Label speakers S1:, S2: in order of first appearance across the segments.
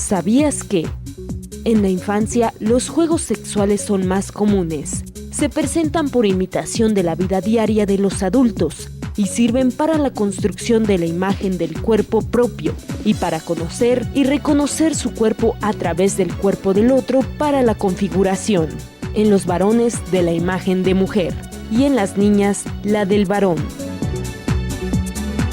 S1: ¿Sabías que? En la infancia, los juegos sexuales son más comunes. Se presentan por imitación de la vida diaria de los adultos y sirven para la construcción de la imagen del cuerpo propio y para conocer y reconocer su cuerpo a través del cuerpo del otro para la configuración. En los varones, de la imagen de mujer, y en las niñas, la del varón.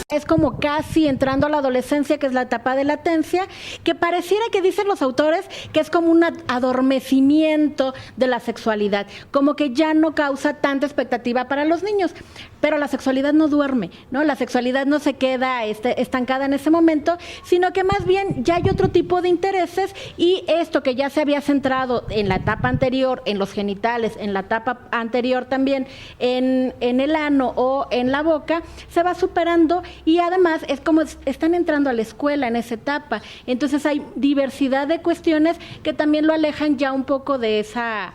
S2: Es como casi entrando a la adolescencia, que es la etapa de latencia, que pareciera que dicen los autores que es como un adormecimiento de la sexualidad, como que ya no causa tanta expectativa para los niños, pero la sexualidad no duerme, ¿no? La sexualidad no se queda estancada en ese momento, sino que más bien ya hay otro tipo de intereses, y esto que ya se había centrado en la etapa anterior, en los genitales, en la etapa anterior también en el ano o en la boca, se va superando. Y además es como están entrando a la escuela en esa etapa, entonces hay diversidad de cuestiones que también lo alejan ya un poco de esa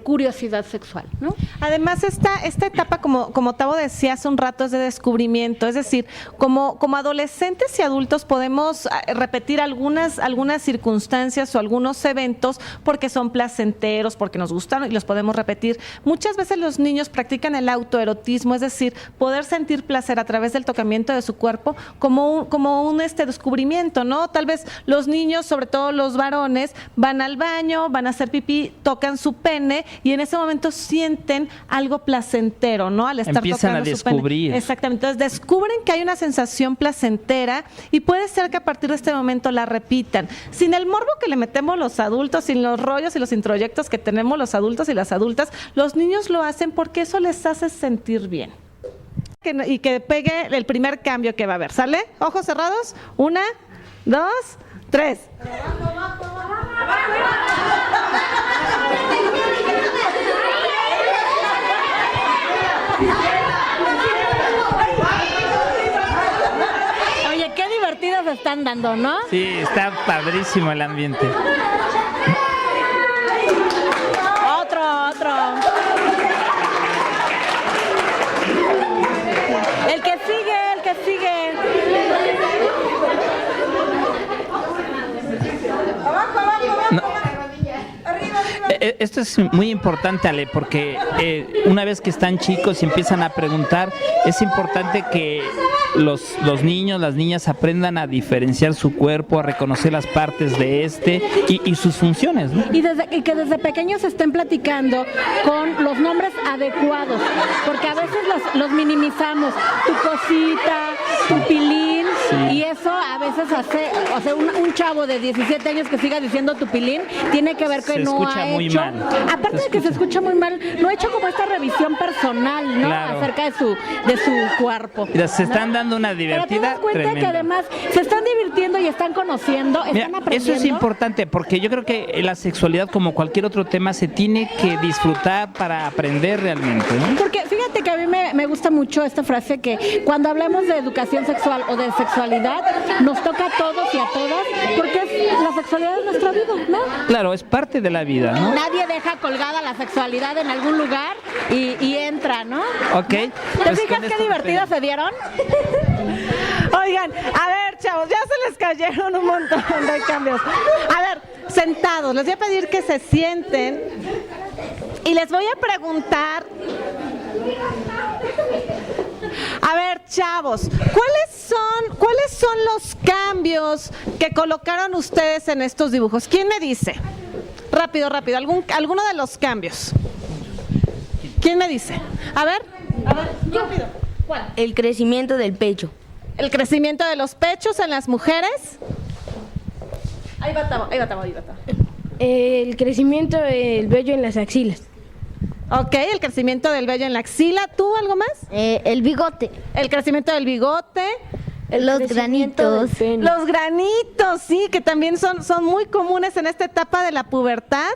S2: curiosidad sexual, ¿no?
S3: Además esta etapa, como Tavo decía hace un rato, es de descubrimiento, es decir, como adolescentes y adultos podemos repetir algunas circunstancias o algunos eventos porque son placenteros, porque nos gustan y los podemos repetir. Muchas veces los niños practican el autoerotismo, es decir, poder sentir placer a través del tocamiento de su cuerpo como un descubrimiento, ¿no? Tal vez los niños, sobre todo los varones, van al baño, van a hacer pipí, tocan su pene y en ese momento sienten algo placentero, ¿no? Al estar
S4: empiezan
S3: tocando
S4: a
S3: su pene.
S4: descubrir.
S3: Exactamente. Entonces descubren que hay una sensación placentera y puede ser que a partir de este momento la repitan. Sin el morbo que le metemos los adultos, sin los rollos y los introyectos que tenemos los adultos y las adultas, los niños lo hacen porque eso les hace sentir bien. Y que pegue el primer cambio que va a haber, ¿sale? Ojos cerrados, 1, 2, 3.
S2: Oye, qué divertidos están dando, ¿no?
S4: Sí, está padrísimo el ambiente.
S2: Otro. El que sigue.
S4: No. Esto es muy importante, Ale, porque una vez que están chicos y empiezan a preguntar, es importante que los niños, las niñas aprendan a diferenciar su cuerpo, a reconocer las partes de y sus funciones, ¿no?
S2: Y que desde pequeños estén platicando con los nombres adecuados, porque a veces los minimizamos, tu cosita, tu pilín, sí. Y eso a veces hace, o sea, un chavo de 17 años que siga diciendo tu pilín, tiene que ver que no ha hecho, aparte de que se escucha muy mal, no ha hecho como esta revisión personal, ¿no? Claro. Acerca de su cuerpo.
S4: Mira, se están dando una divertida.
S2: Pero te das cuenta tremenda. Que además se están divirtiendo y están conociendo, están aprendiendo.
S4: Eso es importante porque yo creo que la sexualidad, como cualquier otro tema, se tiene que disfrutar para aprender realmente, ¿no?
S2: Porque fíjate que a mí me gusta mucho esta frase que cuando hablamos de educación sexual o de sexualidad, nos toca a todos y a todas, porque la sexualidad es nuestra vida, ¿no?
S4: Claro, es parte de la vida, ¿no?
S2: Nadie deja colgada la sexualidad en algún lugar y entra, ¿no?
S4: Ok.
S2: ¿Te fijas qué divertidos se dieron?
S3: Oigan, a ver, chavos, ya se les cayeron un montón de cambios. A ver, sentados, les voy a pedir que se sienten y les voy a preguntar. A ver, chavos, ¿cuáles son los cambios que colocaron ustedes en estos dibujos? ¿Quién me dice? Rápido, alguno de los cambios. ¿Quién me dice? A ver, rápido. ¿Cuál?
S5: El crecimiento del pecho.
S3: El crecimiento de los pechos en las mujeres. Ahí va Tavo.
S5: El crecimiento del vello en las axilas.
S3: Ok, el crecimiento del vello en la axila. ¿Tú algo más?
S5: El bigote.
S3: El crecimiento del bigote.
S5: Los granitos.
S3: Los granitos, sí, que también son muy comunes en esta etapa de la pubertad.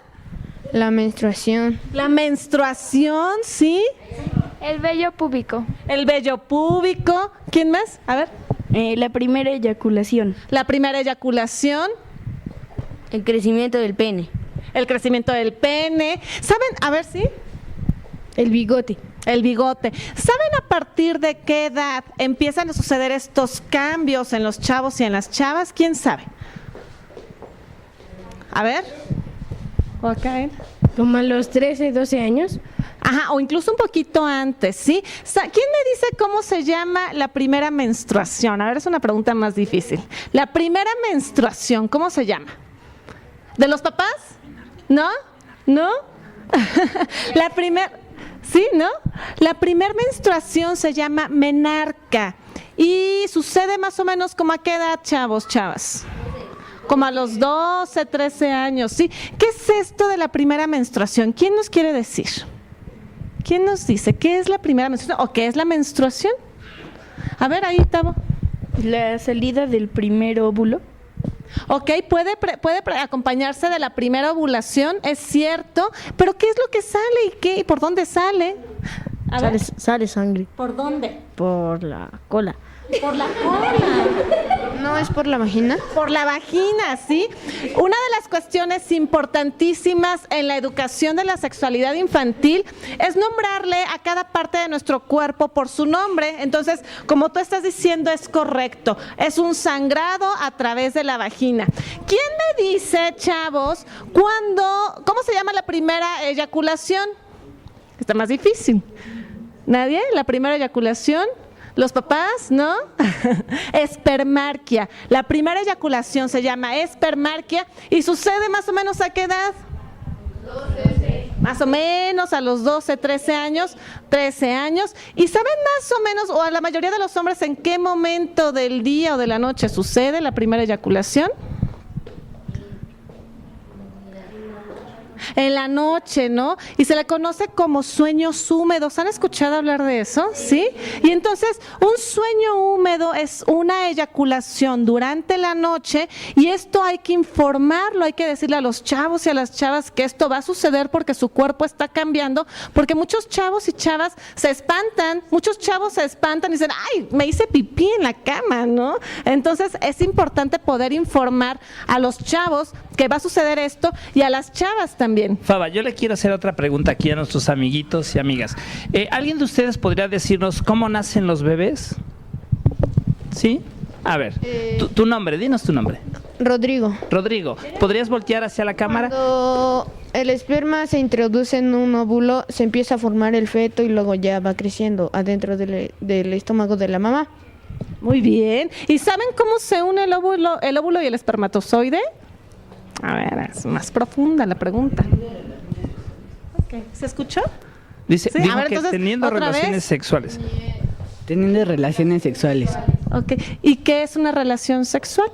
S5: La menstruación.
S3: La menstruación, sí.
S6: El vello púbico.
S3: El vello púbico. ¿Quién más? A ver.
S5: La primera eyaculación.
S3: La primera eyaculación.
S5: El crecimiento del pene.
S3: El crecimiento del pene. ¿Saben? A ver, ¿sí?
S5: El bigote.
S3: El bigote. ¿Saben a partir de qué edad empiezan a suceder estos cambios en los chavos y en las chavas? ¿Quién sabe? A ver. ¿O acá,
S5: Como a los 13, 12 años.
S3: Ajá, o incluso un poquito antes, ¿sí? ¿Quién me dice cómo se llama la primera menstruación? A ver, es una pregunta más difícil. La primera menstruación, ¿cómo se llama? ¿De los papás? ¿No? ¿No? La primera, ¿sí? ¿No? La primera menstruación se llama menarca y sucede más o menos como a qué edad, chavos, chavas. Como a los 12, 13 años, ¿sí? ¿Qué es esto de la primera menstruación? ¿Quién nos quiere decir? ¿Quién nos dice qué es la primera menstruación o qué es la menstruación? A ver, ahí, Tavo.
S5: La salida del primer óvulo.
S3: Ok, puede acompañarse de la primera ovulación, es cierto, pero ¿qué es lo que sale y qué y por dónde sale? A ver.
S5: Sale sangre.
S3: ¿Por dónde?
S5: Por la cola.
S3: Por la cola.
S5: ¿No es por la vagina?
S3: Por la vagina, ¿sí? Una de las cuestiones importantísimas en la educación de la sexualidad infantil es nombrarle a cada parte de nuestro cuerpo por su nombre. Entonces, como tú estás diciendo, es correcto. Es un sangrado a través de la vagina. ¿Quién me dice, chavos, cómo se llama la primera eyaculación? Está más difícil. ¿Nadie? ¿La primera eyaculación? ¿Los papás? ¿No? Espermarquia. La primera eyaculación se llama espermarquia y sucede más o menos ¿a qué edad? 12. Más o menos a los 12, 13 años. ¿Y saben más o menos, o a la mayoría de los hombres, en qué momento del día o de la noche sucede la primera eyaculación? En la noche, ¿no? Y se le conoce como sueños húmedos. ¿Han escuchado hablar de eso? ¿Sí? Y entonces, un sueño húmedo es una eyaculación durante la noche y esto hay que informarlo, hay que decirle a los chavos y a las chavas que esto va a suceder porque su cuerpo está cambiando, porque muchos chavos y chavas se espantan, y dicen, ay, me hice pipí en la cama, ¿no? Entonces, es importante poder informar a los chavos que va a suceder esto y a las chavas también.
S4: Faba, yo le quiero hacer otra pregunta aquí a nuestros amiguitos y amigas. ¿Alguien de ustedes podría decirnos cómo nacen los bebés? ¿Sí? A ver, tu nombre, dinos tu nombre.
S5: Rodrigo.
S4: Rodrigo, ¿podrías voltear hacia la cámara?
S5: Cuando el esperma se introduce en un óvulo, se empieza a formar el feto y luego ya va creciendo adentro del estómago de la mamá.
S3: Muy bien. ¿Y saben cómo se une el óvulo y el espermatozoide? A ver, es más profunda la pregunta. Okay. ¿Se escuchó?
S4: Dice,
S3: sí,
S4: dijo
S3: a ver,
S4: que
S3: entonces,
S4: teniendo
S3: ¿otra
S4: relaciones
S3: vez?
S4: sexuales.
S7: Teniendo relaciones sexuales.
S3: Ok. ¿Y qué es una relación sexual?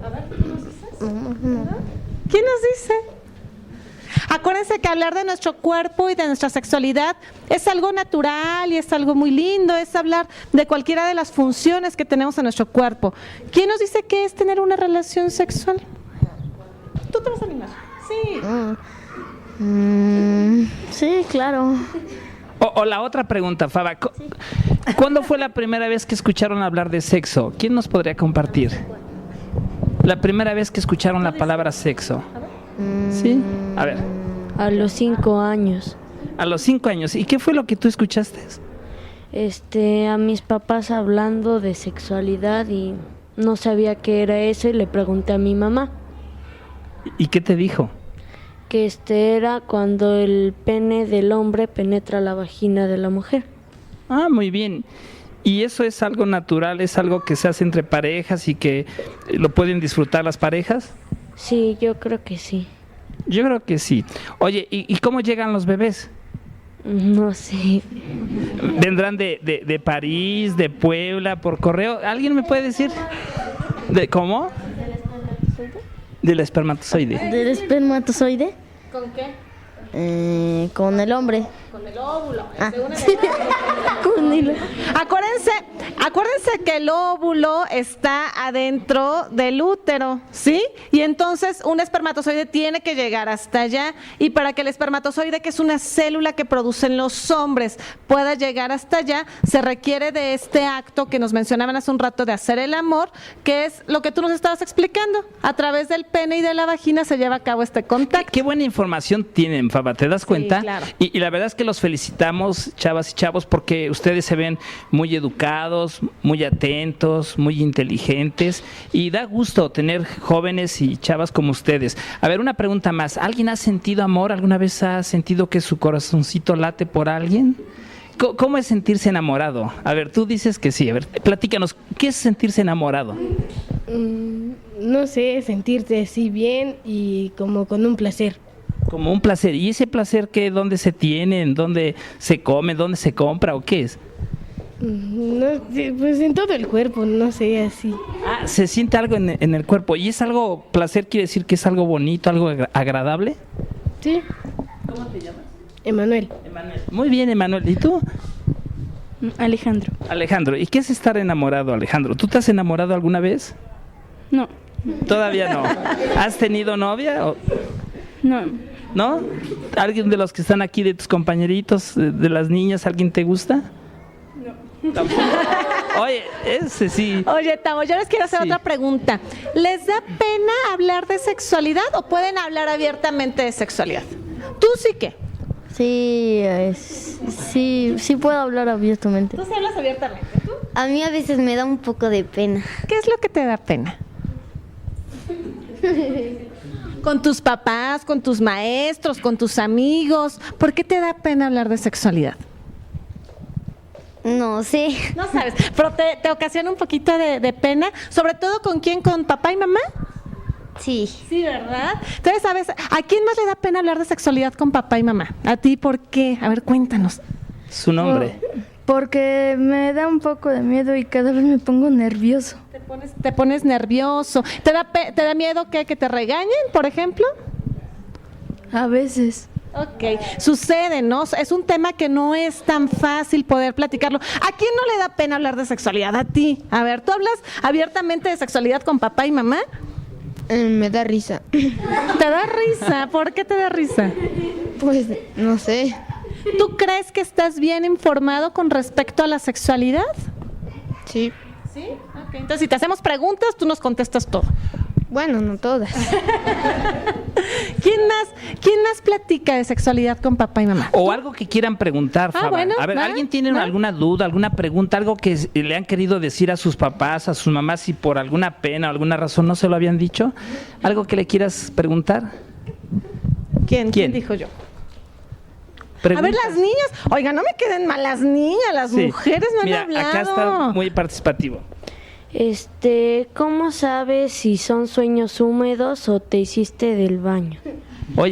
S3: A ver, ¿tú nos dices? ¿Quién nos dice? Acuérdense que hablar de nuestro cuerpo y de nuestra sexualidad es algo natural y es algo muy lindo, es hablar de cualquiera de las funciones que tenemos en nuestro cuerpo. ¿Quién nos dice qué es tener una relación sexual? ¿Tú te vas a animar? Sí.
S5: Sí, claro.
S4: O la otra pregunta, Faba. ¿Cuándo fue la primera vez que escucharon hablar de sexo? ¿Quién nos podría compartir? La primera vez que escucharon la palabra sexo. ¿Sí? A ver.
S5: A los 5 años.
S4: A los 5 años. ¿Y qué fue lo que tú escuchaste?
S5: A mis papás hablando de sexualidad y no sabía qué era eso y le pregunté a mi mamá.
S4: ¿Y qué te dijo?
S5: Que era cuando el pene del hombre penetra la vagina de la mujer.
S4: Ah, muy bien. ¿Y eso es algo natural? ¿Es algo que se hace entre parejas y que lo pueden disfrutar las parejas?
S5: Sí, yo creo que sí.
S4: Yo creo que sí. Oye, ¿y cómo llegan los bebés?
S5: No sé.
S4: ¿Vendrán de París, de Puebla, por correo? ¿Alguien me puede decir? ¿De cómo? ¿Del espermatozoide?
S5: ¿Del espermatozoide?
S3: ¿Con qué?
S5: Con el hombre.
S3: Con el óvulo.
S5: Con el...
S3: Acuérdense que el óvulo está adentro del útero, ¿sí? Y entonces un espermatozoide tiene que llegar hasta allá y para que el espermatozoide, que es una célula que producen los hombres, pueda llegar hasta allá, se requiere de este acto que nos mencionaban hace un rato de hacer el amor, que es lo que tú nos estabas explicando. A través del pene y de la vagina se lleva a cabo este contacto.
S4: Qué buena información tienen, Faba, ¿te das cuenta?
S3: Sí, claro.
S4: Y la verdad es que que los felicitamos, chavas y chavos, porque ustedes se ven muy educados, muy atentos, muy inteligentes, y da gusto tener jóvenes y chavas como ustedes. A ver, una pregunta más. ¿Alguien ha sentido amor? ¿Alguna vez ha sentido que su corazoncito late por alguien? ¿Cómo es sentirse enamorado? A ver, tú dices que sí. A ver, platícanos, ¿qué es sentirse enamorado?
S8: No sé, sentirte así bien y como con un placer.
S4: Como un placer. ¿Y ese placer qué? ¿Dónde se tiene? ¿En dónde se come? ¿Dónde se compra? ¿O qué es?
S8: No, pues en todo el cuerpo, no sé, así.
S4: Ah, se siente algo en el cuerpo. ¿Y es algo, placer quiere decir que es algo bonito, algo agradable?
S8: Sí.
S4: ¿Cómo te llamas?
S8: Emanuel.
S4: Muy bien, Emanuel. ¿Y tú?
S9: Alejandro.
S4: Alejandro. ¿Y qué es estar enamorado, Alejandro? ¿Tú te has enamorado alguna vez?
S9: No.
S4: Todavía no. ¿Has tenido novia?
S9: No.
S4: ¿No? ¿Alguien de los que están aquí, de tus compañeritos, de las niñas, alguien te gusta? No. ¿Tampoco? Oye, ese sí.
S3: Oye, Tavo, yo les quiero hacer
S4: Sí.
S3: otra pregunta. ¿Les da pena hablar de sexualidad o pueden hablar abiertamente de sexualidad? ¿Tú sí qué?
S10: Sí, sí puedo hablar abiertamente.
S3: Tú sí hablas abiertamente. ¿Tú?
S10: A mí a veces me da un poco de pena.
S3: ¿Qué es lo que te da pena? Con tus papás, con tus maestros, con tus amigos. ¿Por qué te da pena hablar de sexualidad?
S10: No sé.
S3: No sabes, pero te ocasiona un poquito de pena, sobre todo ¿con quién? ¿Con papá y mamá?
S10: Sí.
S3: Sí, ¿verdad? Entonces, ¿sabes? ¿A quién más le da pena hablar de sexualidad con papá y mamá? ¿A ti por qué? A ver, cuéntanos.
S4: Su nombre.
S10: Porque me da un poco de miedo y cada vez me pongo nervioso.
S3: Te pones nervioso. ¿Te da miedo que te regañen, por ejemplo?
S10: A veces.
S3: Ok, sucede, ¿no? Es un tema que no es tan fácil poder platicarlo. ¿A quién no le da pena hablar de sexualidad? A ti. A ver, ¿tú hablas abiertamente de sexualidad con papá y mamá?
S5: Me da risa.
S3: ¿Te da risa? ¿Por qué te da risa?
S5: Pues no sé.
S3: ¿Tú crees que estás bien informado con respecto a la sexualidad?
S5: Sí.
S3: Sí. Ok. Entonces, si te hacemos preguntas, tú nos contestas todo.
S5: Bueno, no todas.
S3: ¿Quién más platica de sexualidad con papá y mamá?
S4: O algo que quieran preguntar, Faba.
S3: bueno,
S4: a ver,
S3: ¿va?
S4: ¿alguien tiene
S3: ¿va?
S4: alguna duda, alguna pregunta, algo que le han querido decir a sus papás, a sus mamás, y por alguna pena o alguna razón no se lo habían dicho? ¿Algo que le quieras preguntar?
S3: ¿Quién
S4: ¿Quién?
S3: dijo yo?
S4: Preguntas.
S3: A ver, las niñas. Oiga, no me queden mal las niñas, las
S4: Sí.
S3: mujeres no
S4: Mira,
S3: han hablado.
S4: acá está muy participativo.
S11: ¿Cómo sabes si son sueños húmedos o te hiciste del baño?
S4: Oye,